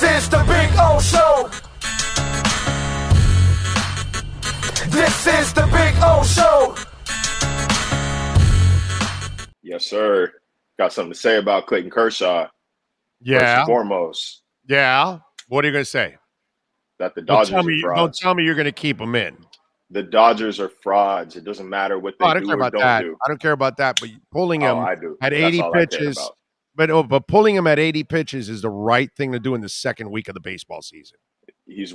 is the Big O Show. This is the Big O Show. Yes, sir. Got something to say about Clayton Kershaw. Yeah. First and foremost. Yeah. What are you going to say? That the Dodgers are frauds. Don't tell me you're going to keep him in. The Dodgers are frauds. It doesn't matter what they do or don't do. I don't care about that. But pulling him I do. at 80 pitches, but pulling him at 80 pitches is the right thing to do in the second week of the baseball season. He's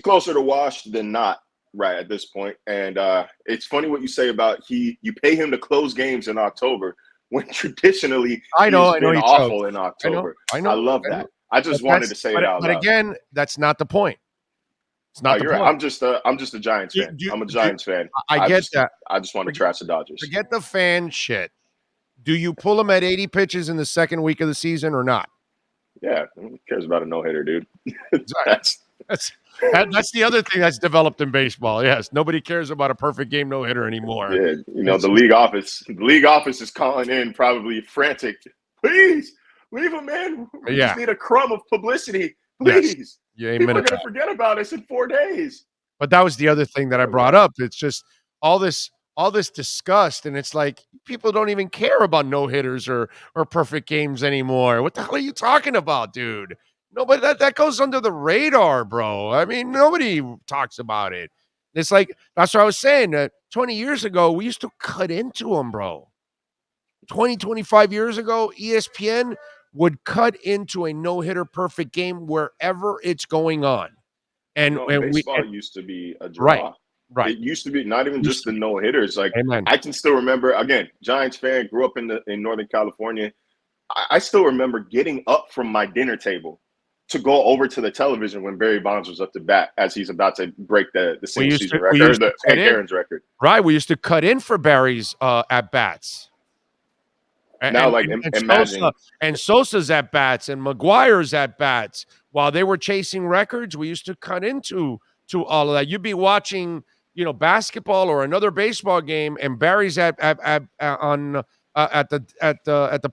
closer to washed than not right at this point. And it's funny what you say about you pay him to close games in October when traditionally he's been awful in October. I know. I love that. I just wanted to say it out loud. But again, that's not the point. It's not the point. Right. I'm just a Giants fan. I'm a Giants fan. I get that. I just want to trash the Dodgers. Forget the fan shit. Do you pull him at 80 pitches in the second week of the season or not? Yeah, who cares about a no-hitter, dude? That's the other thing that's developed in baseball. Yes, nobody cares about a perfect game no-hitter anymore. Yeah, the league office is calling in probably frantic. Please leave him in. We just need a crumb of publicity. Please. Yes. People are going to forget about us in 4 days. But that was the other thing that I brought up. It's just all this disgust, and it's like people don't even care about no-hitters or perfect games anymore. What the hell are you talking about, dude? Nobody that goes under the radar, bro. I mean, nobody talks about it. It's like that's what I was saying. 20 years ago, we used to cut into them, bro. 25 years ago, ESPN would cut into a no-hitter perfect game wherever it's going on. And baseball used to be a draw. Right. It used to be not even just the no-hitters. Like, I can still remember, again, Giants fan, grew up in Northern California. I still remember getting up from my dinner table to go over to the television when Barry Bonds was up to bat as he's about to break the single season record, the Hank Aaron's record. Right. We used to cut in for Barry's at-bats. Now, imagine. And Sosa's at-bats and McGuire's at-bats. While they were chasing records, we used to cut into all of that. You'd be watching, basketball or another baseball game, and Barry's at the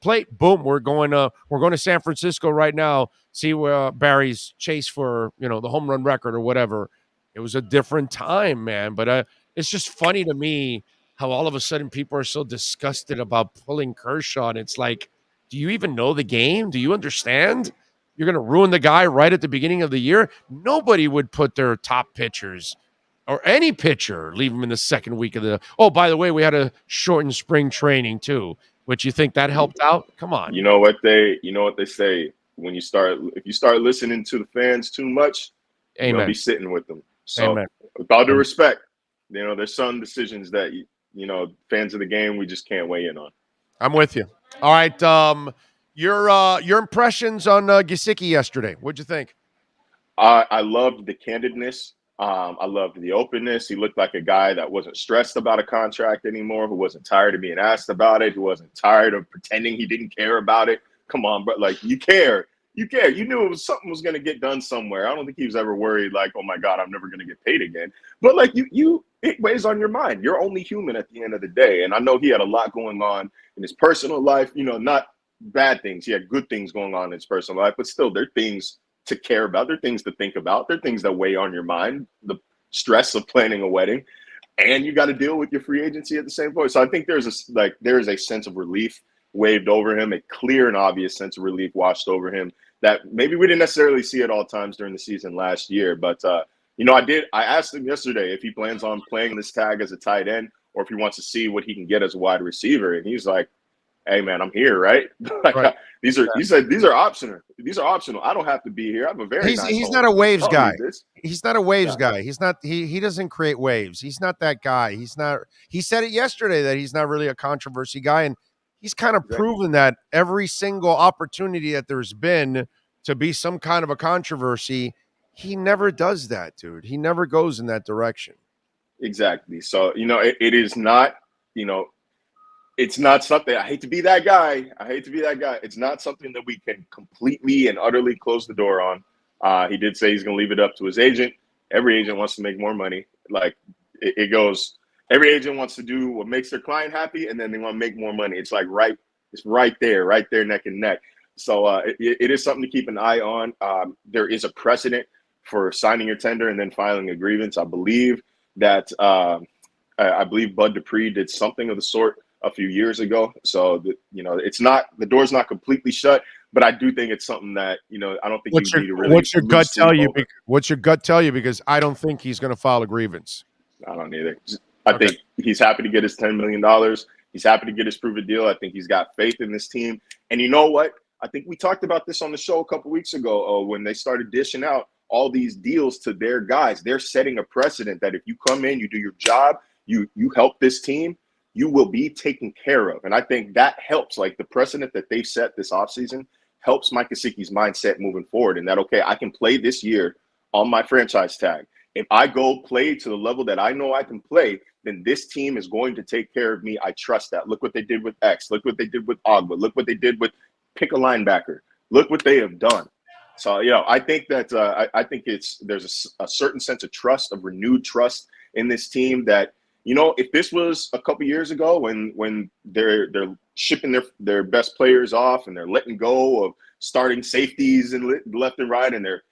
plate. Boom, we're going to San Francisco right now. See where Barry's chase for the home run record or whatever. It was a different time, man. But it's just funny to me how all of a sudden people are so disgusted about pulling Kershaw. And it's like, do you even know the game? Do you understand? You're going to ruin the guy right at the beginning of the year? Nobody would put their top pitchers or any pitcher, leave them in the second week of the – oh, by the way, we had a shortened spring training too. Which you think that helped out? Come on. You know what they say when if you start listening to the fans too much, you're going to be sitting with them. So with all due respect, there's some decisions that fans of the game, we just can't weigh in on. I'm with you. All right. Your impressions on Gesicki yesterday. What'd you think? I loved the candidness. I loved the openness. He looked like a guy that wasn't stressed about a contract anymore, who wasn't tired of being asked about it, who wasn't tired of pretending he didn't care about it. Come on, but you care. You care. You knew something was going to get done somewhere. I don't think he was ever worried oh my God, I'm never going to get paid again. But it weighs on your mind. You're only human at the end of the day. And I know he had a lot going on in his personal life, not bad things. He had good things going on in his personal life, but still there are things to care about. There are things to think about. There are things that weigh on your mind, the stress of planning a wedding, and you got to deal with your free agency at the same point. So I think there is a sense of relief waved over him, a clear and obvious sense of relief washed over him that maybe we didn't necessarily see at all times during the season last year. But, I asked him yesterday if he plans on playing this tag as a tight end or if he wants to see what he can get as a wide receiver. And he's like, hey, man, I'm here, right? Right. He said these are optional. These are optional. I don't have to be here. I have a very nice He's home. not a waves guy. He's not a waves guy. He's not. He doesn't create waves. He's not that guy. He's not. He said it yesterday that he's not really a controversy guy, and he's kind of proven that every single opportunity that there's been to be some kind of a controversy, he never does that, dude. He never goes in that direction. Exactly. So it is not. It's not something. I hate to be that guy. It's not something that we can completely and utterly close the door on. He did say he's going to leave it up to his agent. Every agent wants to make more money. It goes. Every agent wants to do what makes their client happy, and then they want to make more money. It's right there, neck and neck. So it is something to keep an eye on. There is a precedent for signing your tender and then filing a grievance. I believe that I believe Bud Dupree did something of the sort a few years ago. So it's not, the door's not completely shut, but I do think it's something that I don't think you need to really. What's your gut tell you? What's your gut tell you? Because I don't think he's going to file a grievance. I don't either. I think he's happy to get his $10 million. He's happy to get his prove a deal. I think he's got faith in this team. And you know what? I think we talked about this on the show a couple weeks ago when they started dishing out all these deals to their guys. They're setting a precedent that if you come in, you do your job, you help this team, you will be taken care of. And I think that helps. Like the precedent that they've set this offseason helps Mike Gesicki's mindset moving forward. And that, okay, I can play this year on my franchise tag. If I go play to the level that I know I can play, then this team is going to take care of me. I trust that. Look what they did with X. Look what they did with Ogba. Look what they did with pick a linebacker. Look what they have done. So, I think that I think there's a certain sense of trust, of renewed trust in this team that, if this was a couple years ago when they're shipping their best players off and they're letting go of starting safeties and left and right and they're,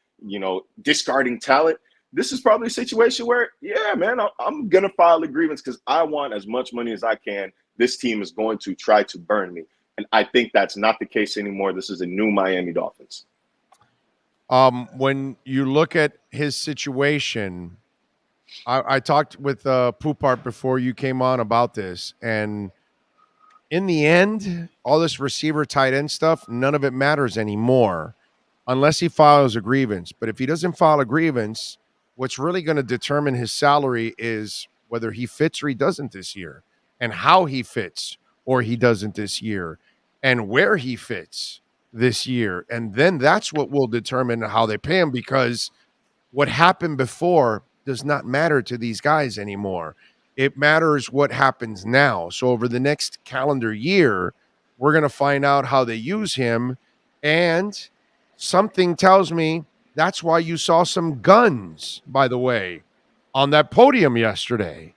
discarding talent, this is probably a situation where, yeah, man, I'm going to file a grievance because I want as much money as I can. This team is going to try to burn me. And I think that's not the case anymore. This is a new Miami Dolphins. When you look at his situation, I talked with Poupart before you came on about this, and in the end, all this receiver tight end stuff, none of it matters anymore unless he files a grievance. But if he doesn't file a grievance, what's really going to determine his salary is whether he fits or he doesn't this year, and how he fits or he doesn't this year, and where he fits this year. And then that's what will determine how they pay him, because what happened before does not matter to these guys anymore. It matters what happens now. So over the next calendar year, we're going to find out how they use him. And something tells me that's why you saw some guns, by the way, on that podium yesterday.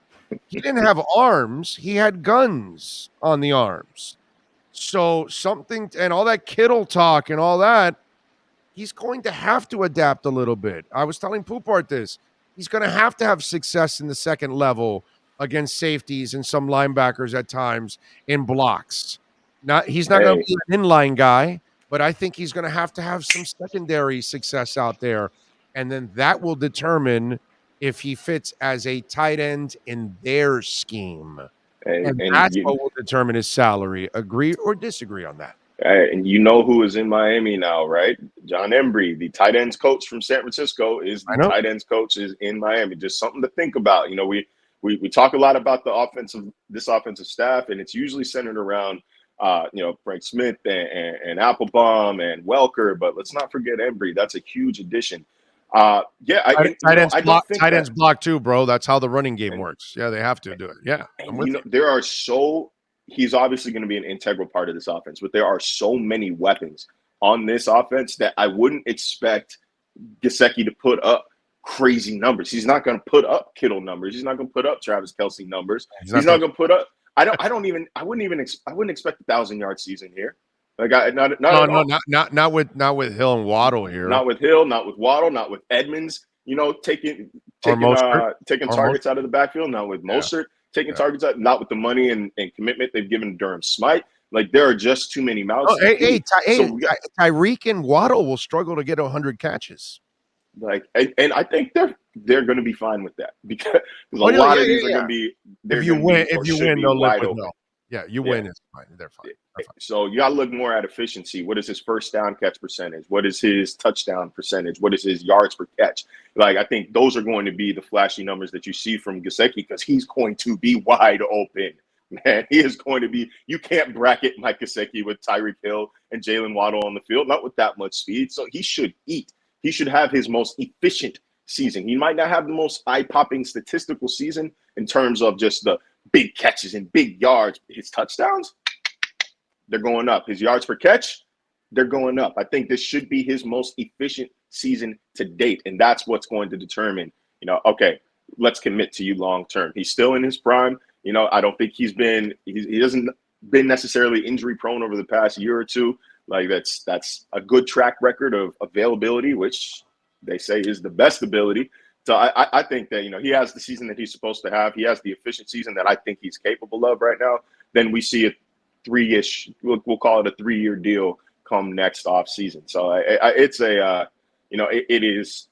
He didn't have arms. He had guns on the arms. So something, and all that Kittle talk and all that, he's going to have to adapt a little bit. I was telling Poupart this. He's going to have success in the second level against safeties and some linebackers at times in blocks. He's not going to be an inline guy, but I think he's going to have some secondary success out there. And then that will determine if he fits as a tight end in their scheme. And that's what will determine his salary. Agree or disagree on that? And you know who is in Miami now, right? John Embry, the tight ends coach from San Francisco, is the tight ends coach is in Miami. Just something to think about. We talk a lot about this offensive staff, and it's usually centered around Frank Smith and Applebaum and Welker, but let's not forget Embry. That's a huge addition. Tight ends block too, bro. That's how the running game works. Yeah, they have to do it. Yeah, he's obviously going to be an integral part of this offense, but there are so many weapons on this offense that I wouldn't expect Gesicki to put up crazy numbers. He's not going to put up Kittle numbers. He's not going to put up Travis Kelce numbers. He's not going to put up. I wouldn't expect 1,000-yard season here. Not with Hill and Waddle here. Not with Hill, not with Waddle, not with Edmonds. Taking targets out of the backfield. Not with Mostert taking targets out. Not with the money and commitment they've given Durham Smythe. Like there are just too many mouths. Tyreek and Waddle will struggle to get 100 catches. And I think they're going to be fine with that because a lot of these are going to be. If you win, they'll live with no. Yeah, you win, it's fine. They're fine. So you got to look more at efficiency. What is his first down catch percentage? What is his touchdown percentage? What is his yards per catch? I think those are going to be the flashy numbers that you see from Gesicki because he's going to be wide open. Man, he is going to be – you can't bracket Mike Gesicki with Tyreek Hill and Jalen Waddle on the field, not with that much speed. So he should eat. He should have his most efficient season. He might not have the most eye-popping statistical season in terms of just the big catches and big yards. His touchdowns, they're going up. His yards per catch, they're going up. I think this should be his most efficient season to date, and that's what's going to determine, okay, let's commit to you long term. He's still in his prime. I don't think he hasn't been necessarily injury prone over the past year or two. Like that's a good track record of availability, which they say is the best ability. So I think that, he has the season that he's supposed to have. He has the efficient season that I think he's capable of right now. Then we see a we'll call it a 3-year deal come next off season. So it is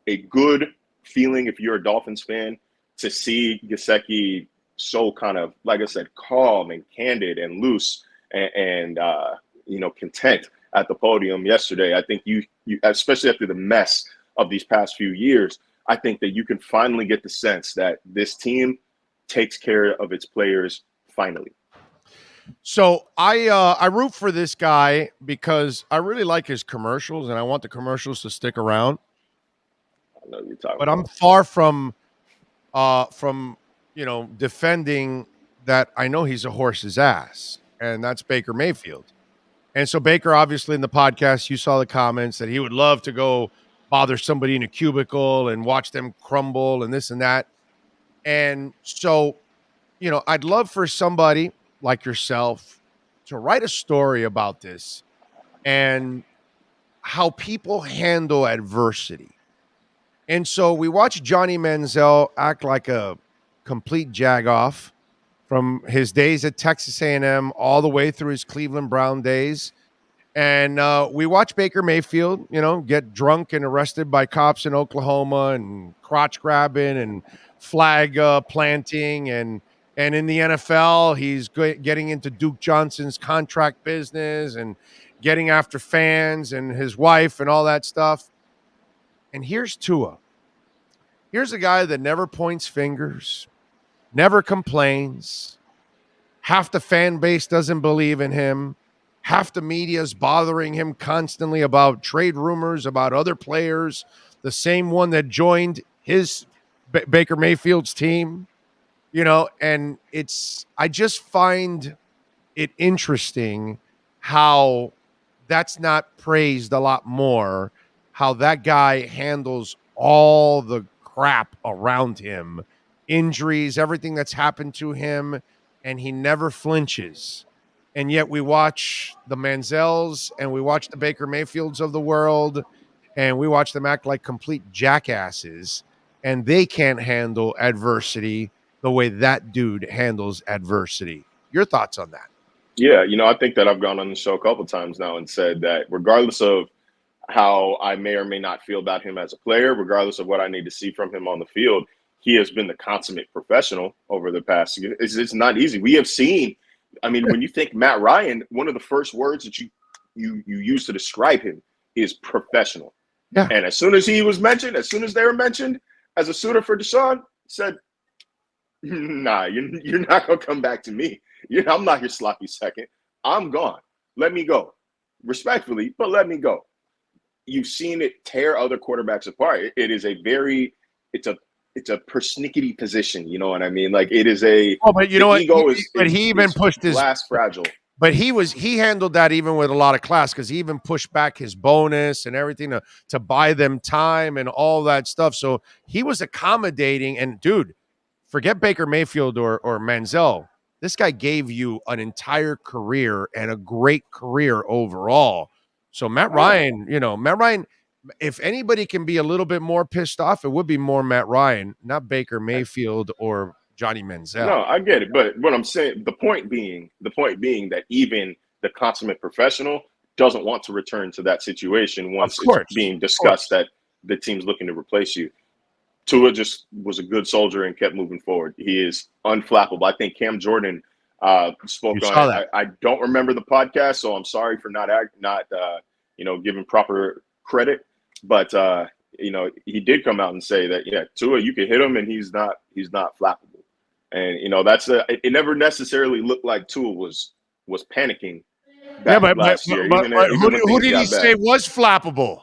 a good feeling if you're a Dolphins fan to see Gesicki so kind of, like I said, calm and candid and loose and content at the podium yesterday. I think you especially after the mess of these past few years, I think that you can finally get the sense that this team takes care of its players finally. So I root for this guy because I really like his commercials and I want the commercials to stick around. I know what you're talking but about. I'm far from defending that. I know he's a horse's ass, and that's Baker Mayfield. And so Baker, obviously in the podcast, you saw the comments that he would love to go bother somebody in a cubicle and watch them crumble and this and that. And so, I'd love for somebody like yourself to write a story about this and how people handle adversity. And so we watched Johnny Manziel act like a complete jagoff from his days at Texas A&M all the way through his Cleveland Brown days. And we watched Baker Mayfield, get drunk and arrested by cops in Oklahoma and crotch grabbing and flag planting. And in the NFL, he's getting into Duke Johnson's contract business and getting after fans and his wife and all that stuff. And here's Tua. Here's a guy that never points fingers, never complains. Half the fan base doesn't believe in him. Half the media is bothering him constantly about trade rumors, about other players, the same one that joined his Baker Mayfield's team, and I just find it interesting how that's not praised a lot more, how that guy handles all the crap around him, injuries, everything that's happened to him, and he never flinches. And yet we watch the Manziels and we watch the Baker Mayfields of the world and we watch them act like complete jackasses, and they can't handle adversity the way that dude handles adversity. Your thoughts on that? Yeah, I think that I've gone on the show a couple times now and said that regardless of how I may or may not feel about him as a player, regardless of what I need to see from him on the field, he has been the consummate professional over the past year. It's not easy. We have seen, when you think Matt Ryan, one of the first words that you use to describe him is professional. Yeah. And as soon as they were mentioned as a suitor for Deshaun, said, nah, you're not going to come back to me. I'm not your sloppy second. I'm gone. Let me go. Respectfully, but let me go. You've seen it tear other quarterbacks apart. It's a persnickety position. You know what I mean? Like it is a. Oh, but you know what? Ego He even pushed his glass fragile. But he handled that even with a lot of class because he even pushed back his bonus and everything to buy them time and all that stuff. So he was accommodating. And dude, forget Baker Mayfield or Manziel. This guy gave you an entire career and a great career overall. So Matt Ryan, if anybody can be a little bit more pissed off, it would be more Matt Ryan, not Baker Mayfield or Johnny Manziel. No, I get it. But what I'm saying, the point being that even the consummate professional doesn't want to return to that situation once it's being discussed that the team's looking to replace you. Tua just was a good soldier and kept moving forward. He is unflappable. I think Cam Jordan spoke on it. I don't remember the podcast, so I'm sorry for not giving proper credit. But he did come out and say that Tua, you can hit him and he's not flappable. And it never necessarily looked like Tua was panicking back last year. Who did he say was flappable?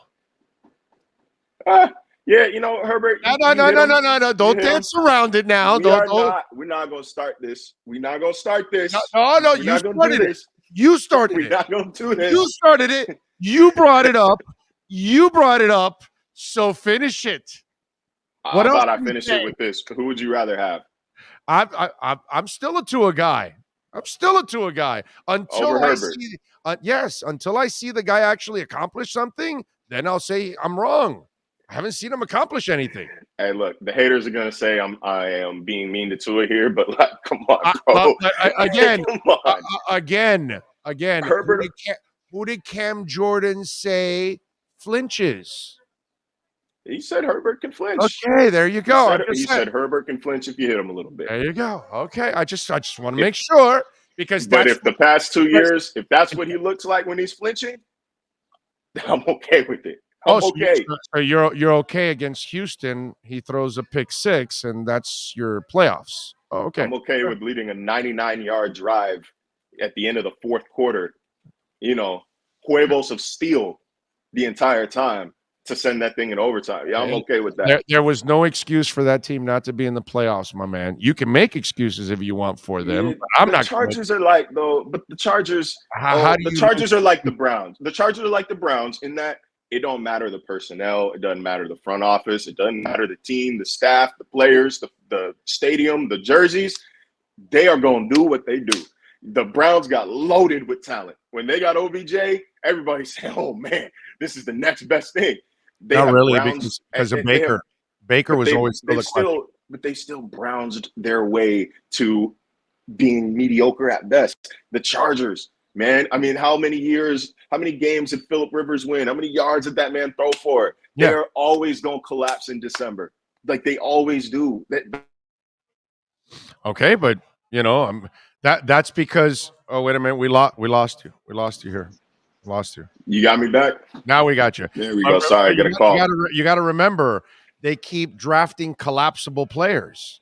Herbert. No. Don't dance around it now. We're not going to start this. We're not going to start this. No. You started it. You started it. We're not going to do this. You started it. You brought it up. So finish it. How about I finish it with this? Who would you rather have? I'm still a Tua guy. I'm still a Tua guy until Over I Herbert. see. Yes, until I see the guy actually accomplish something, then I'll say I'm wrong. I haven't seen him accomplish anything. Hey, look, the haters are gonna say I am being mean to Tua here, but like, come on, bro. Again, Come on. again, Herbert. who did Cam Jordan say flinches? He said Herbert can flinch. Okay, there you go. I'm just He saying. said Herbert can flinch if you hit him a little bit. There you go. Okay, I just want to make sure because But that's if the past 2 years, if that's what he looks like when he's flinching, I'm okay with it. I'm okay. So you're okay against Houston. He throws a pick six, and that's your playoffs. Oh, okay. I'm okay with leading a 99-yard drive at the end of the fourth quarter. Huevos of steel the entire time to send that thing in overtime. Yeah, I'm okay with that. There was no excuse for that team not to be in the playoffs, my man. You can make excuses if you want for them. But I'm not. The Chargers are like though, but the Chargers. The Chargers are like the Browns. The Chargers are like the Browns in that it don't matter the personnel, it doesn't matter the front office, it doesn't matter the team, the staff, the players, the stadium, the jerseys. They are going to do what they do. The Browns got loaded with talent. When they got OBJ, everybody said, "Oh man, this is the next best thing." Not really, because of Baker. Baker was always still but they still Browns their way to being mediocre at best. The Chargers, man. I mean, how many games did Phillip Rivers win? How many yards did that man throw for? Yeah. They're always going to collapse in December. Like they always do. Okay, but that's because wait a minute, we lost you. We lost you here. Lost you. You got me back? Now we got you. There we go. Sorry, I got a call. You got to remember, they keep drafting collapsible players.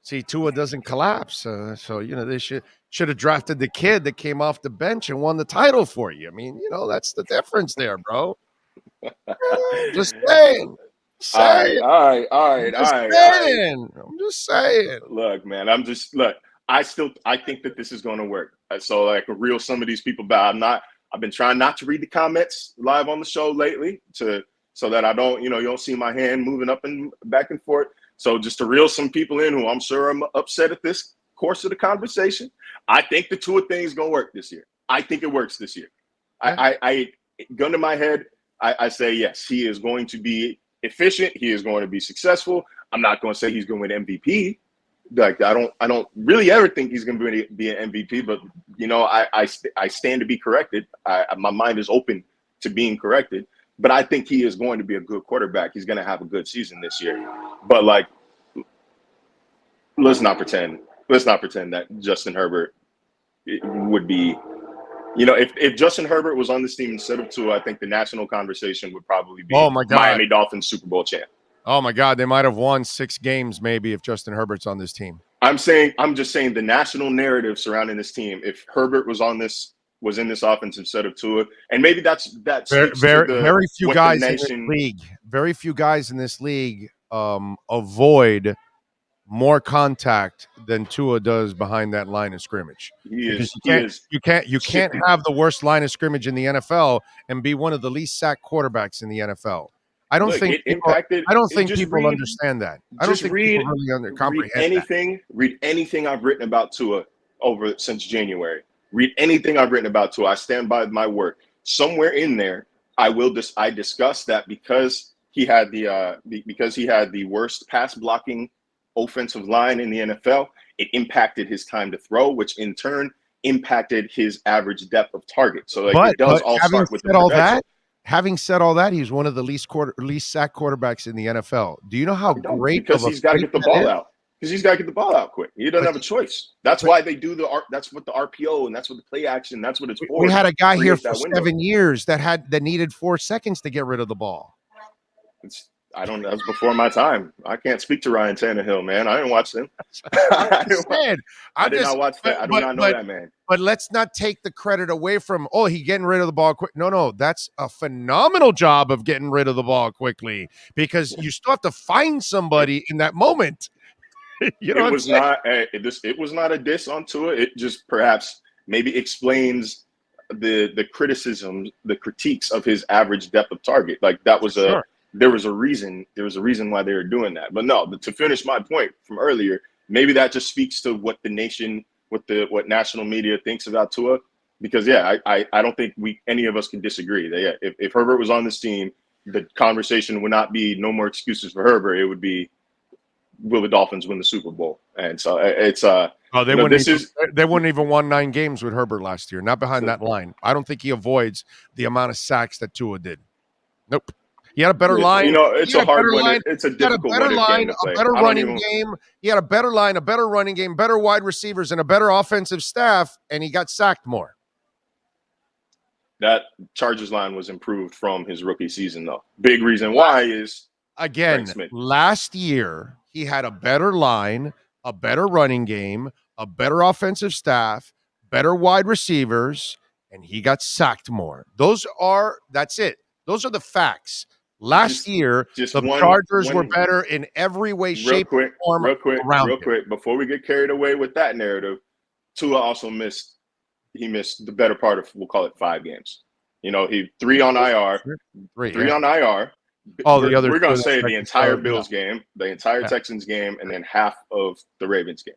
See, Tua doesn't collapse, so they should have drafted the kid that came off the bench and won the title for you. I mean, that's the difference there, bro. Just saying. All right. I'm just saying. Look, man, I think that this is going to work. So I can reel some of these people back. I've been trying not to read the comments live on the show lately so that I don't, you don't see my hand moving up and back and forth. So just to reel some people in who I'm sure are upset at this course of the conversation, I think the Tua thing is going to work this year. I think it works this year. Yeah. I gun to my head, I say yes, he is going to be efficient. He is going to be successful. I'm not going to say he's going to win MVP. Like I don't really ever think he's going to be an MVP, but I stand to be corrected. My mind is open to being corrected, but I think he is going to be a good quarterback. He's going to have a good season this year. But let's not pretend that Justin Herbert would be. If Justin Herbert was on this team instead of Tua, I think the national conversation would probably be Miami Dolphins Super Bowl champ. Oh my God, they might have won 6 games maybe if Justin Herbert's on this team. I'm just saying the national narrative surrounding this team. If Herbert was in this offense instead of Tua, and maybe that's very few guys in this league. Very few guys in this league avoid more contact than Tua does behind that line of scrimmage. You can't have the worst line of scrimmage in the NFL and be one of the least sacked quarterbacks in the NFL. I don't think people understand that. I don't think people really comprehend that. Read anything I've written about Tua since January. Read anything I've written about Tua. I stand by my work. Somewhere in there, I discussed that because he had the worst pass blocking offensive line in the NFL. It impacted his time to throw, which in turn impacted his average depth of target. So it does all start with the protection. Having said all that, he's one of the least sack quarterbacks in the NFL. Do you know how great? Because he's got to get the ball out. Because he's got to get the ball out quick. He doesn't have a choice. That's why they do that's what the RPO and that's what the play action. That's what it's for. We had a guy here for 7 years that needed 4 seconds to get rid of the ball. That was before my time. I can't speak to Ryan Tannehill, man. I didn't watch him. I did not watch that. I do not know that man. But let's not take the credit away from, he getting rid of the ball quick. No, that's a phenomenal job of getting rid of the ball quickly because you still have to find somebody in that moment. It was not a diss on Tua. It just perhaps maybe explains the criticism, the critiques of his average depth of target. Like that was there was a reason why they were doing that. But no, to finish my point from earlier, maybe that just speaks to what the nation, what national media thinks about Tua, because I don't think any of us can disagree that if Herbert was on this team, the conversation would not be no more excuses for Herbert. It would be, will the Dolphins win the Super Bowl? And so it's they wouldn't even won 9 games with Herbert last year. Not behind that line. I don't think he avoids the amount of sacks that Tua did. Nope. He had a better line. It's a hard one. It's a difficult one game to play. A better running game. He had a better line, a better running game, better wide receivers, and a better offensive staff, and he got sacked more. That Chargers line was improved from his rookie season, though. Big reason why is, again, last year he had a better line, a better running game, a better offensive staff, better wide receivers, and he got sacked more. That's it. Those are the facts. Last year, the Chargers were better in every way, shape, or form. Real quick, before we get carried away with that narrative, Tua also missed the better part of, we'll call it 5 games. He 3 on IR, three on IR. We're going to say the entire Bills game, the entire Texans game, and then half of the Ravens game.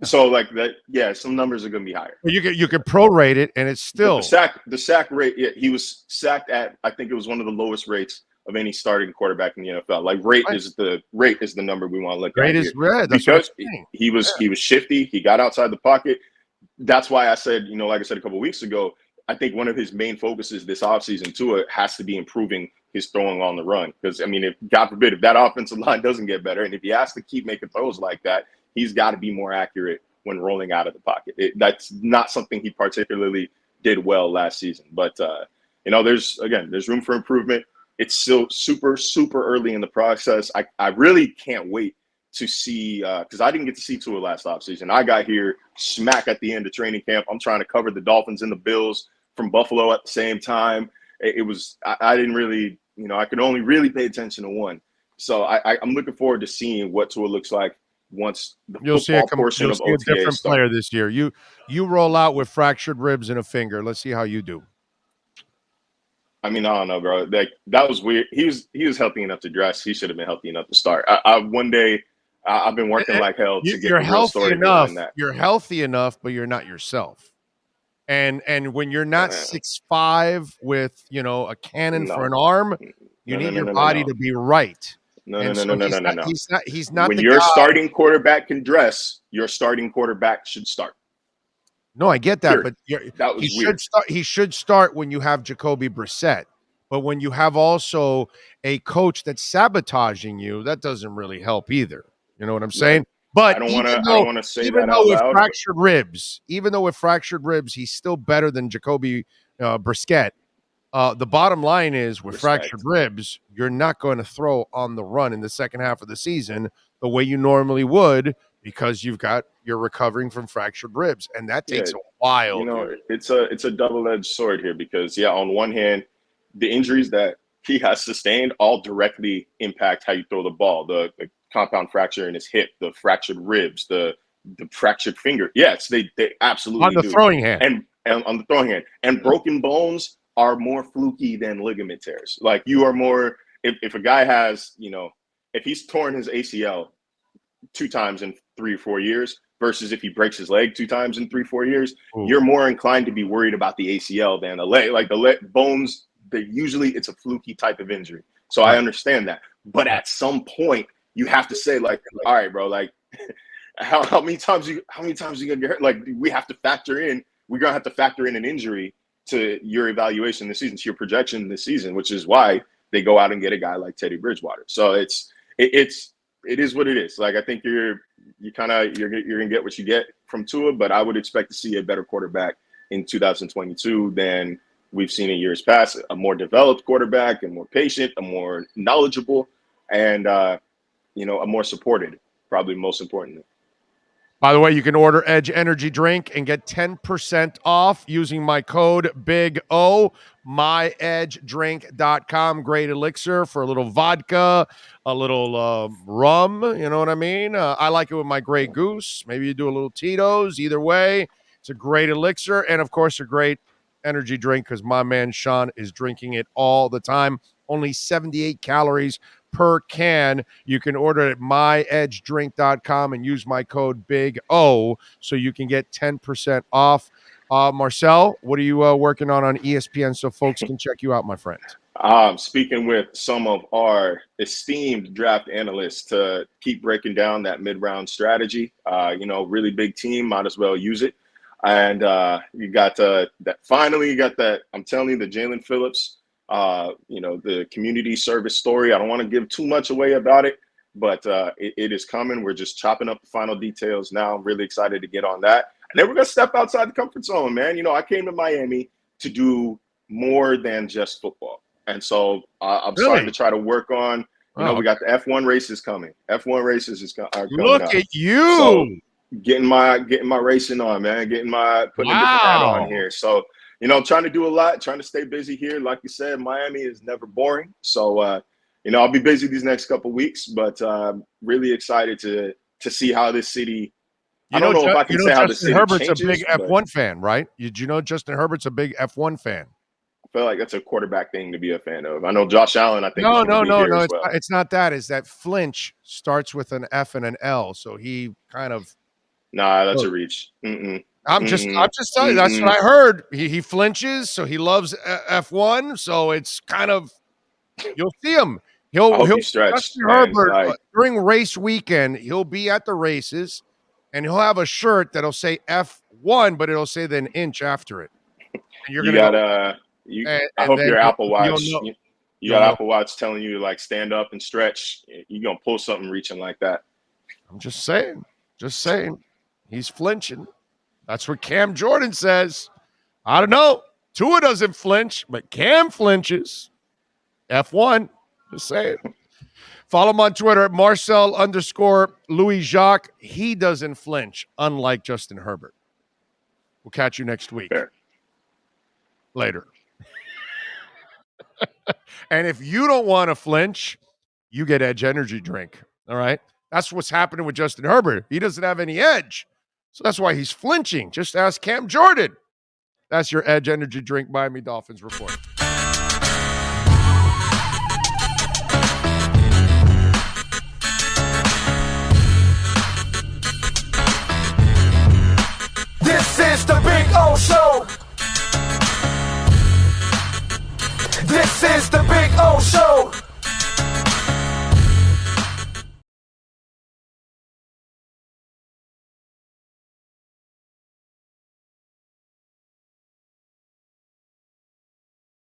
So like that, some numbers are going to be higher. You could prorate it, and it's still the sack rate. Yeah, he was sacked at, I think it was one of the lowest rates of any starting quarterback in the NFL. Like rate is the number we want to look at. Rate is red. That's because he was shifty. He got outside the pocket. That's why I said, like I said a couple of weeks ago, I think one of his main focuses this offseason too has to be improving his throwing on the run. Because if God forbid, if that offensive line doesn't get better, and if he has to keep making throws like that, he's got to be more accurate when rolling out of the pocket. That's not something he particularly did well last season. But there's room for improvement. It's still super, super early in the process. I really can't wait to see, because I didn't get to see Tua last offseason. I got here smack at the end of training camp. I'm trying to cover the Dolphins and the Bills from Buffalo at the same time. I didn't really, I could only really pay attention to one. So I'm looking forward to seeing what Tua looks like once the football portion of OTA a different starts. Player this year. You roll out with fractured ribs and a finger. Let's see how you do. I don't know, bro. That was weird. He was healthy enough to dress. He should have been healthy enough to start. One day, I've been working like hell to get the real story behind that. You're healthy enough, but you're not yourself. And when you're not 6'5" with a cannon for an arm, you need your body to be right. No. He's not. When your starting quarterback can dress, your starting quarterback should start. No, I get that, Period. but that was weird. He should start when you have Jacoby Brissett. But when you have also a coach that's sabotaging you, that doesn't really help either. You know what I'm saying? But I don't want to say that out loud. Even though with fractured ribs, he's still better than Jacoby Brissett. The bottom line is with fractured ribs, you're not going to throw on the run in the second half of the season the way you normally would, because you're recovering from fractured ribs, and that takes a while. It's a double-edged sword here because on one hand, the injuries that he has sustained all directly impact how you throw the ball. The compound fracture in his hip, the fractured ribs, the fractured finger. Yes, they absolutely on the throwing hand and on the throwing hand. And broken bones are more fluky than ligament tears. Like you are more if a guy has if he's torn his ACL 2 times in 3 or 4 years versus if he breaks his leg 2 times in 3 or 4 years, you're more inclined to be worried about the ACL than the leg. Like the bones, usually it's a fluky type of injury. So I understand that. But at some point you have to say all right, bro, how many times you gonna get hurt? Like we're gonna have to factor in an injury to your evaluation this season, to your projection this season, which is why they go out and get a guy like Teddy Bridgewater. So it is what it is. Like I think you're gonna get what you get from Tua, but I would expect to see a better quarterback in 2022 than we've seen in years past. A more developed quarterback, and more patient, a more knowledgeable, and a more supported. Probably most importantly. By the way, you can order Edge Energy Drink and get 10% off using my code BIG-O, myedgedrink.com. Great elixir for a little vodka, a little rum, you know what I mean? I like it with my Grey Goose. Maybe you do a little Tito's. Either way, it's a great elixir and, of course, a great energy drink because my man Sean is drinking it all the time. Only 78 calories per can. You can order it at myedgedrink.com and use my code Big O so you can get 10% off. Marcel, what are you working on ESPN so folks can check you out, my friend? Speaking with some of our esteemed draft analysts to keep breaking down that mid-round strategy. Really big team, might as well use it. And you got that. Finally, you got that. I'm telling you, the Jalen Phillips, the community service story. I don't want to give too much away about it, but it is coming. We're just chopping up the final details now. I'm really excited to get on that. And then we're gonna step outside the comfort zone, man. I came to Miami to do more than just football. And so I'm starting to try to work on, we got the F1 races coming. F1 races are coming Look up. at you. So getting my racing on, man, putting a different hat on here. So, trying to do a lot, trying to stay busy here. Like you said, Miami is never boring. So, I'll be busy these next couple weeks, but really excited to see how this city, I don't know if I can say how the city Herbert's changes, a big F1 fan, right? Did you know Justin Herbert's a big F1 fan? I feel like that's a quarterback thing to be a fan of. I know Josh Allen, I think. No. It's not that. It's that Flinch starts with an F and an L. So he kind of. Nah, that's a reach. I'm just telling you. That's what I heard. He flinches, so he loves F1. So it's kind of, you'll see him. He'll stretch. Justin Herbert during race weekend. He'll be at the races, and he'll have a shirt that'll say F1, but it'll say an inch after it. And you're gonna I hope your Apple Watch. You got Apple Watch telling you to stand up and stretch. You're gonna pull something reaching like that. I'm just saying. He's flinching. That's what Cam Jordan says. I don't know. Tua doesn't flinch, but Cam flinches. F1. Just saying. Follow him on Twitter at Marcel_Louis-Jacques. He doesn't flinch, unlike Justin Herbert. We'll catch you next week. Fair. Later. And if you don't want to flinch, you get Edge Energy Drink. All right? That's what's happening with Justin Herbert. He doesn't have any edge. So that's why he's flinching. Just ask Cam Jordan. That's your Edge Energy Drink Miami Dolphins report. This is the Big O Show. This is the Big O Show.